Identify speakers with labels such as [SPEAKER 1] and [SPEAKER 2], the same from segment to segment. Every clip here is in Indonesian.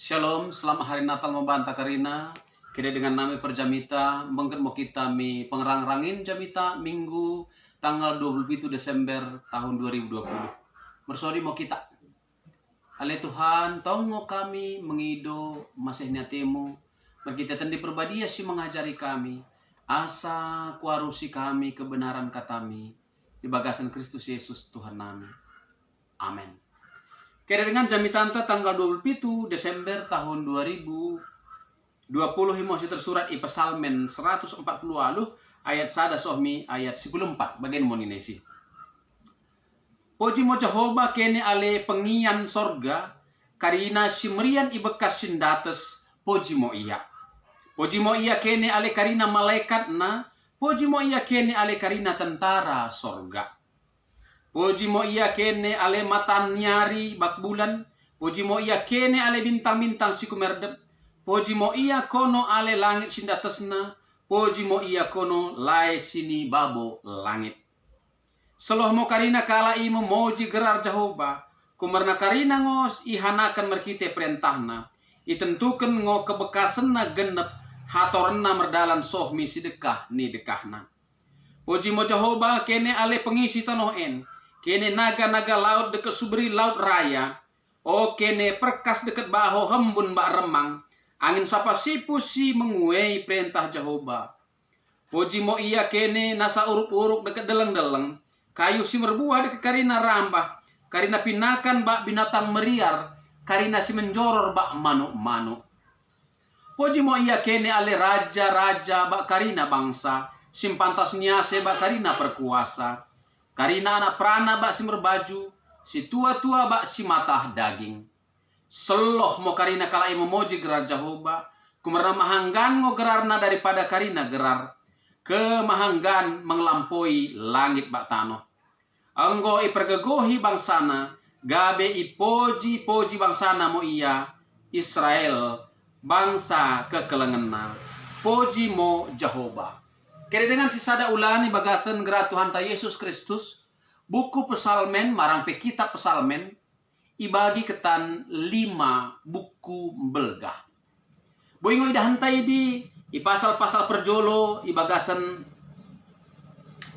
[SPEAKER 1] Shalom, selamat hari Natal membanta karina. Kira dengan nama perjamita, mungkin mau kita pengerang-rangin jamita minggu tanggal 27 Desember tahun 2020. Bersori mau kita. Ale Tuhan, tongo kami mengido masihnya temu. Berkita tendi perbadia si mengajari kami. Asa kuarusi kami kebenaran katami. Di bagasan Kristus Yesus Tuhan nami. Amin. Kira dengan jamitanta tanggal 27 Desember tahun 2020 himosi tersurat i Psalmen 140 aluh ayat sada sohmi ayat 14 bagian moninesi. Poji mo Jehovah kene ale pengian sorga karina simrian i bekas sindates poji mo iya. Poji mo iya kene ale karina malaikat na poji mo iya kene ale karina tentara sorga. Poji mo iya kene ale matan nyari bak bulan. Poji mo iya kene ale bintang-bintang sikumerdep. Poji mo iya kono ale langit sindatesna. Poji mo iya kono lae sini babo langit. Seloh mo karina kala imo moji gerar Jehovah. Kumarna karina ngos ihanakan merkite perintahna. Itentukan ngo kebekasenna genep hatorna merdalan sohmi sidekah ni dekahna. Poji mo Jehovah kene ale pengisi tanohen. Kene naga-naga laut dekat suberi laut raya. O kene perkas dekat baho hembun bak remang. Angin sapa sipu si menguei perintah Jehovah. Poji mo iya kene nasa uruk-uruk dekat deleng-deleng. Kayu si merbuah dekat karina rambah. Karina pinakan bak binatang meriar. Karina si menjoror bak manuk-manuk. Poji mo iya kene ale raja-raja bak karina bangsa. Simpantas niase bak karina perkuasa. Karina anak prana bak si merbaju, si tua-tua bak si matah daging. Seloh mo karina kala imo moji gerar Jehovah, kumarna mahanggan ngo gerarna daripada karina gerar. Kemahanggan mengelampaui langit bak tanoh. Enggo ipergegohi bangsana, gabe ipoji-poji bangsana mo iya, Israel, bangsa kekelengenna. Poji mo Jehovah. Kira dengan sisada ulani bagasan gerat Tuhan ta Yesus Kristus, buku Psalmen marang pe kitab Psalmen ibagi ketan 5 buku belgah. Boingo ida hantai di pasal-pasal perjolo ibagasan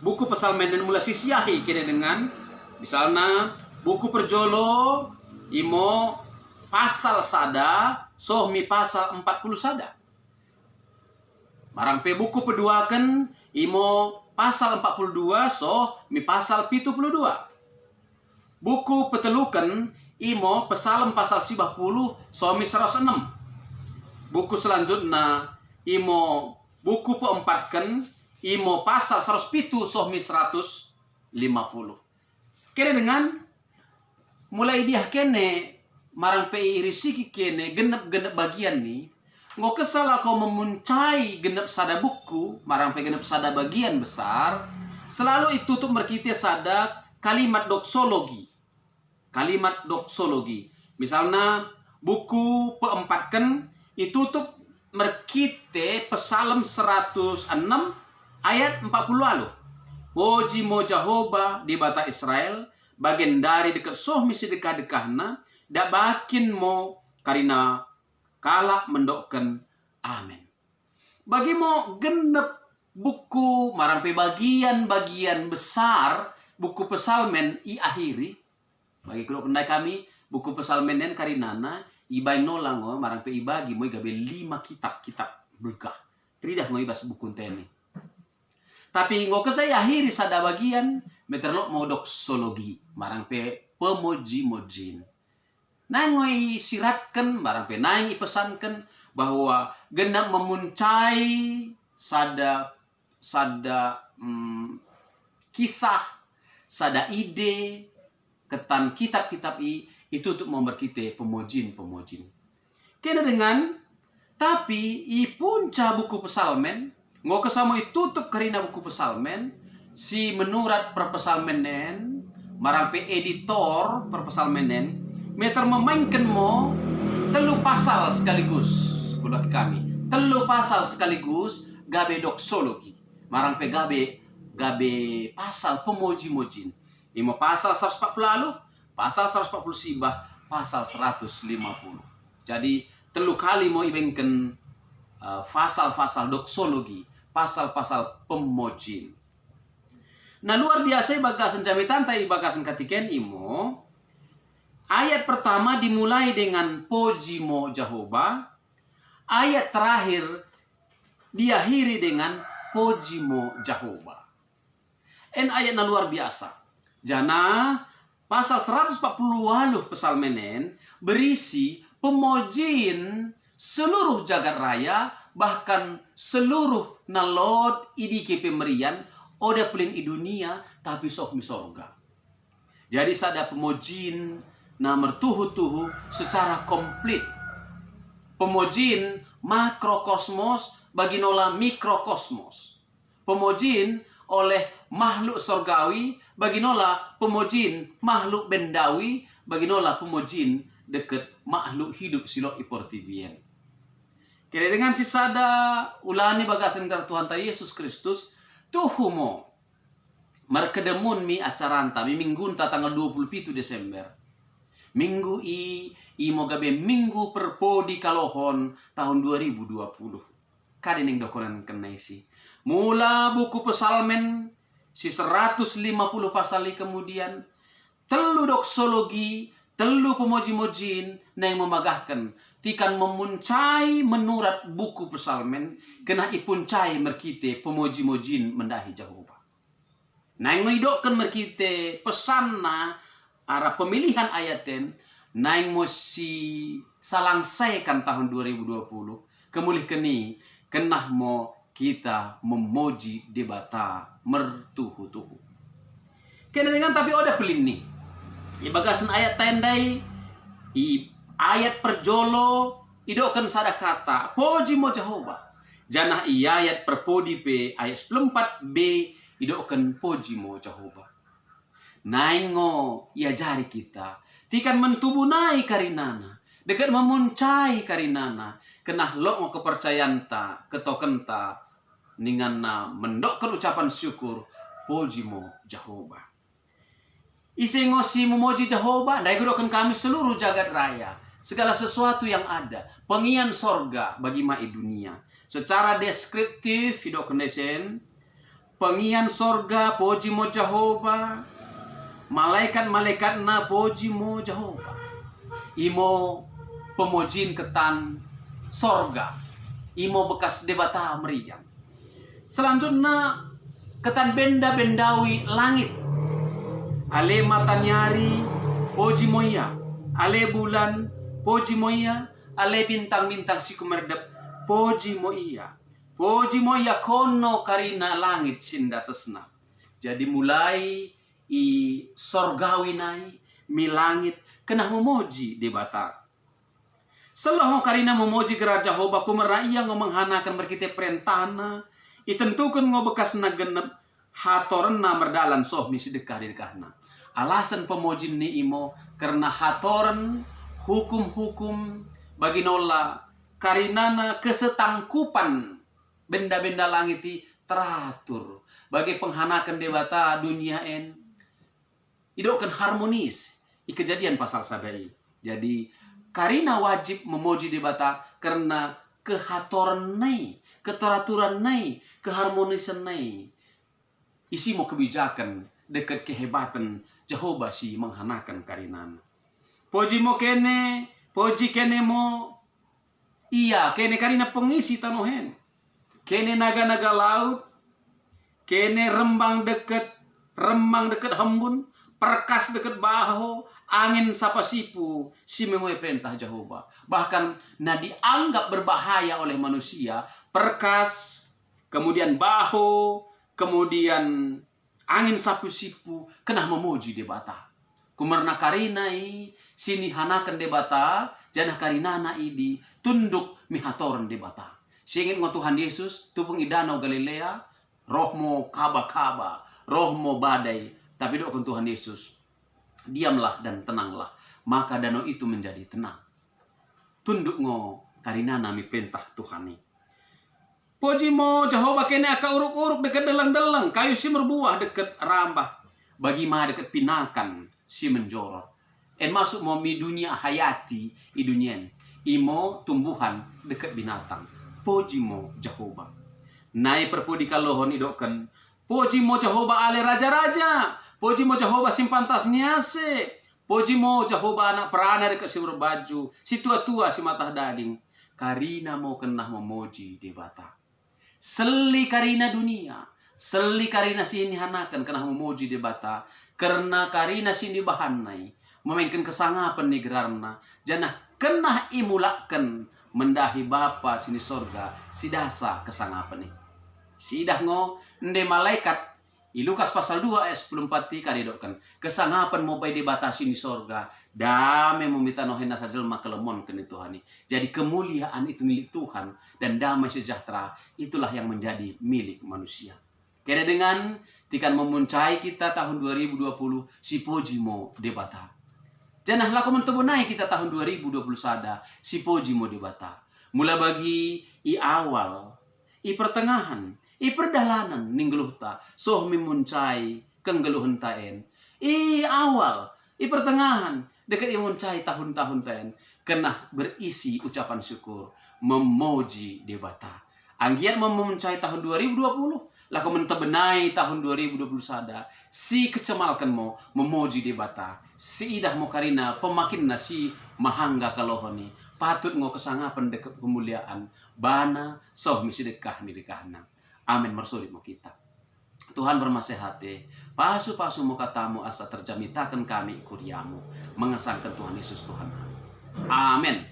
[SPEAKER 1] buku Psalmen dan mula sisiahi kira dengan misalnya buku perjolo imo pasal sada sohmi pasal 40 sada. Marang pe buku peduakan imo pasal 42 so mi pasal 72. Buku petelukan imo pesalem pasal 50 so mi 106. Buku selanjutnya imo buku peempatkan imo pasal 107 so mi 150. Kira dengan mulai dia kene marang pe risiki kene genep-genep bagian nih. Ngo kesal kau memuncai genep sada buku, marang pe genep sada bagian besar, selalu itu tuh merkite sada kalimat doksologi. Kalimat doksologi. Misalnya buku peempatkan itu tuh merkite Psalm 106 ayat 40 lalu. Poji mo Jehovah di bata Israel, bagian dari dekat sohmi sedekah-dekahna, dak bakin mo karina kala mendokkan amin. Bagi mo genep buku marang pe bagian-bagian besar buku Psalmen i akhiri. Bagi kalau kendai kami buku Psalmen den karinana ibai nolang marang pe ibagi mo gabe 5 kitab belgah. Tridah mo ibas buku teni. Tapi ngo kesai akhiri sada bagian meterlok mo doksologi marang pe pemoji-mojin. Nangoi siratkan barang pe naing ipesankan bahwa genap memuncai sada kisah, sada ide ketan kitab-kitab itu untuk memberkite pemojin. Kena dengan tapi i punca buku Psalmen ngo kesamo itutup karina buku Psalmen si menurat perpesalmenen marang pe editor perpesalmenen meter memainkan mo telu pasal sekaligus kudak kami telu pasal sekaligus gabe doksologi marang pe gabe pasal pemoji-mojin imo pasal 140 lalu pasal 140 sibah pasal 150 Jadi telu kali mau ibengken pasal-pasal doksologi, pasal-pasal pemojin. Nah luar biasa bagasan kami tantai bagasan katiken imo. Ayat pertama dimulai dengan pojimo Jehovah. Ayat terakhir diakhiri dengan pojimo Jehovah. Ayat na luar biasa. Jana pasal 140 pesalmenen berisi pemojin seluruh jagat raya, bahkan seluruh nalod idiki pemerian oda pelin di dunia tapi sok mi sorga. Jadi sada pemojin na mertuhu-tuhu secara komplit. Pemojin makrokosmos bagi nola mikrokosmos. Pemojin oleh makhluk sorgawi bagi nola pemojin makhluk bendawi bagi nola pemojin deket makhluk hidup silo iportibien. Kira dengan sisada ulani bagasan dar Tuhan ta Yesus Kristus tuhumo markedemun mi acaranta mi minggunta tanggal 27 Desember. Minggu mo gabe minggu perpodi kalohon tahun 2020. Kadining dokonan kenaisi. Mula buku pesalmen si 150 pasali kemudian telu doksologi, telu pemoji-mojin na yang memagahkan tikan memuncai menurat buku pesalmen kena ipuncai merkite pemoji-mojin mendahi Jehovah. Nah yang ngidokkan merkite pesanna arah pemilihan ayaten na yang mosi salangsaikan tahun 2020 kemulih keni kenah mo kita memoji debata mertuhu-tuhu. Kena dengan tapi oda pelin nih. Ibagasan ayat tendai, ayat perjolo, idokkan sada kata, poji mo Jehovah. Janah ayat perpodi pe, ayat 4b, idokkan poji mo Jehovah. Naingo, ia jari kita, tikan mentubunai karinana, dekat memuncai karinana, kenah lo kepercayaan ta, ketoken ta, ningan na mendokkan ucapan syukur, poji mo Jehovah. Isengosi memuji Jehovah, daigudokan kami seluruh jagat raya. Segala sesuatu yang ada. Pengian sorga bagi mai dunia. Secara deskriptif, hidoknesen. Pengian sorga, puji mo Jehovah. Malaikat-malaikat na puji mo Jehovah. Imo pemujin ketan sorga. Imo bekas debata meriang. Selanjutnya, ketan benda-bendawi langit. Ale matanyari, poji moya. Ale bulan, poji moya. Ale bintang-bintang si kumerdep, poji moya. Poji moya kono karina langit sindatesna. Jadi mulai i sorgawi nai, mi langit, kena memoji debata. Selalu karina memoji geraja Jehovah kumera iya menghanakan berkite perintahna. Itentukan ngobekas na genep. Hatoren na merdalan soh misi dekah-dekahna. Alasan pemojin ni imo karena hatoren hukum-hukum bagi nola karinana kesetangkupan benda-benda langit teratur bagi penghanakan debata dunia en idokkan harmonis i kejadian pasal sabai. Jadi karina wajib memuji debata karena kehatoran nai, keteraturan nai, keharmonisan nai. Isi mau kebijakan dekat kehebatan Jehovah si menghanakan karinan. Poji mo kene, poji kene mo. Iya, kene karina pengisi tanohen. Kene naga-naga laut. Kene rembang dekat hembun. Perkas dekat baho. Angin sapa sipu. Si mengoy perintah Jehovah. Bahkan na dianggap berbahaya oleh manusia. Perkas, kemudian baho, kemudian angin sapu sipu kena memuji debata. Kumarna karinai sini hanakan debata, janah karinana idi tunduk mihatoran debata. Singin ngo Tuhan Yesus tupung i danau Galilea, rohmo kaba-kaba, rohmo badai, tapi dokon Tuhan Yesus, diamlah dan tenanglah, maka danau itu menjadi tenang. Tunduk ngo karinana mi perintah Tuhan ini. Poji mo Jehovah kene aka uruk-uruk dekat delang-delang. Kayu si merbuah dekat rambah. Bagi ma dekat pinakan si menjoror. En masuk mo mi dunia hayati i dunien. imo tumbuhan dekat binatang. Pojimo Jehovah. Nai perpudi kalohon idokan. Pojimo Jehovah ale raja-raja. Pojimo Jehovah simpan tasnya se. Pojimo Jehovah anak perana dekat si berbaju. Si tua-tua si mata daging. Karina mau kenah memuji debata. Seli karina dunia. Seli karina sini hanakan kenah memuji debata. Karena karina sini bahanai. Memainkan kesangapan negerarna. Janah kenah imulakan. Mendahi Bapa sini sorga. Sidasa kesangapan nih. Sidah ngo. Nde malaikat. I Lukas pasal 2 ayat 14 karidokkan. Kesangapan mau bay dibatasi di sorga. Damai meminta nohena sajelma kelemon kini Tuhan. Jadi kemuliaan itu milik Tuhan. Dan damai sejahtera itulah yang menjadi milik manusia. Kira dengan tikan memuncai kita tahun 2020 si pojimo debata. Janah laku mentebunai kita tahun 2021 si pojimo debata. Mula bagi i awal, i pertengahan, i perdalanan ninggeluh ta soh mimuncai kenggeluhan taen. I awal, i pertengahan dekat i muncai tahun-tahun taen kena berisi ucapan syukur memuji debata. Anggiat memuncai tahun 2020 laku mentebenai tahun 2021 si kecemalkan mo memuji debata si idah mo karina pemakin nasi mahangga kalohoni patut ngo kesangapan dekat kemuliaan bana soh misi dekah ni dekahna. Amin mersuri mo kita. Tuhan bermasehati. Pasu-pasu mo katamu asa terjamitakan kami ikuriamu. Mengesangkan Tuhan Yesus Tuhan. Amin.